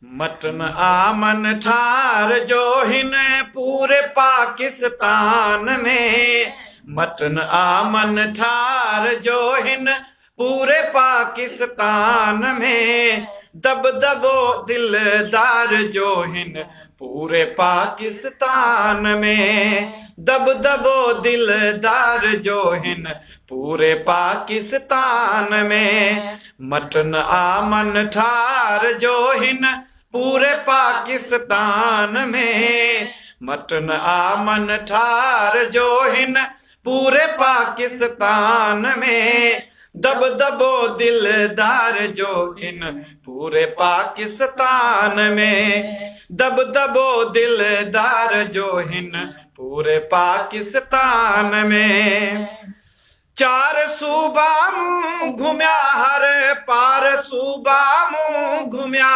Mutton आमन ठार जो हिन पूरे पाकिस्तान में। मटन आमन ठार जो हिन पूरे पाकिस्तान में। दब दबो दिलदार जो हिन पूरे पाकिस्तान में। दब दबो दिलदार जो हिन पूरे पाकिस्तान में। मटन आमन ठार जो हिन पूरे पाकिस्तान में। मटन आमन ठार जो हिन पूरे पाकिस्तान में। दब दबो दिलदार जो हिन पूरे पाकिस्तान में। दब दबो दिलदार जो हिन पूरे पाकिस्तान में। चार सूबा मूं घुमिया हर पार सूबा मूं घुमिया।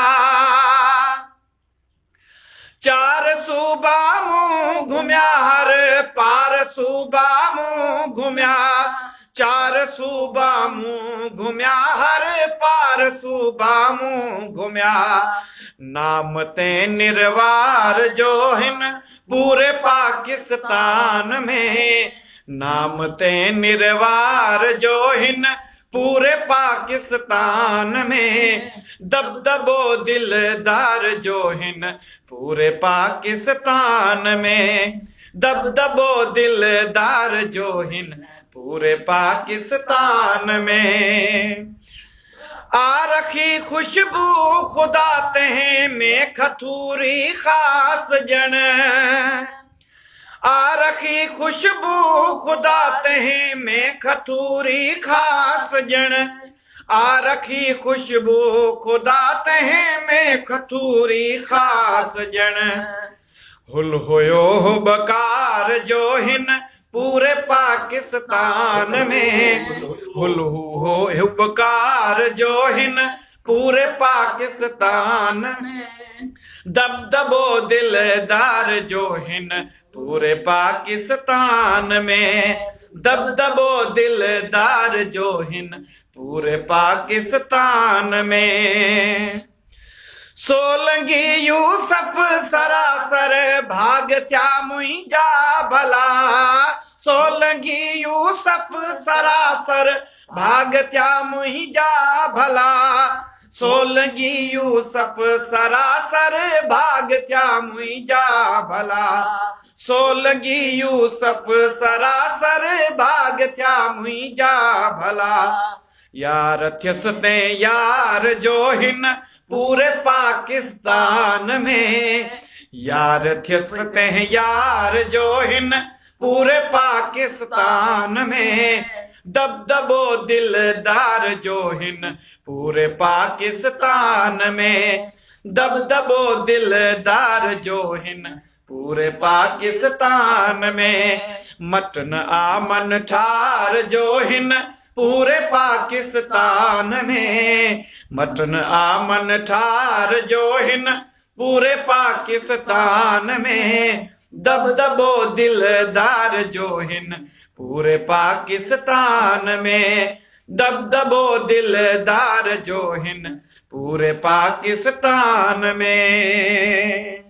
चार सूबा मूं घुमिया हर पार सूबा मूं घुमिया। चार सूबा मूं घुमिया हर पार सूबा मूं घुमिया। नाम ते निर्वार जो हिन पूरे पाकिस्तान में। नाम ते निर्वार जो हिन पूरे पाकिस्तान में। दब दबो दिलदार जो हिन पूरे पाकिस्तान में। दब दबो दिलदार जो हिन पूरे पाकिस्तान में। आ रखी खुशबू खुदा तह में खथूरी खास जन। आ रखी खुशबू खुदा तह में खथूरी खास जन। आ रखी खुशबू खुदा तह में खथूरी खास जन। हुल हुयो बकार जो हिन पूरे पाकिस्तान में। हुल हो बकार जो हिन पूरे पाकिस्तान में। दब दबो दिलदार जो हिन पूरे पाकिस्तान में। दब दबो दिलदार जो हिन पूरे पाकिस्तान में। सोलंगी यूसुफ सरासर भाग थया मुंहिंजा भला। सोलंगी यूसुफ सरासर भाग थया मुंहिंजा भला। सोलंगी यूसुफ सरासर भाग थया मुंहिंजा भला। सोलंगी यूसुफ सरासर भाग थया मुंहिंजा भला। यार थियस ते यार जो हिन पूरे पाकिस्तान में। यार थियस ते यार जो हिन पूरे पाकिस्तान में। दब दबो दिलदार जो हिन पूरे पाकिस्तान में। दब दबो दिलदार जो हिन पूरे पाकिस्तान में। मटन आमन ठार जो हिन पूरे पाकिस्तान में। मटन आमन ठार जो हिन पूरे पाकिस्तान में। दब दबो दिलदार जो हिन पूरे पाकिस्तान में। दब दबो दिलदार जो हिन पूरे पाकिस्तान में।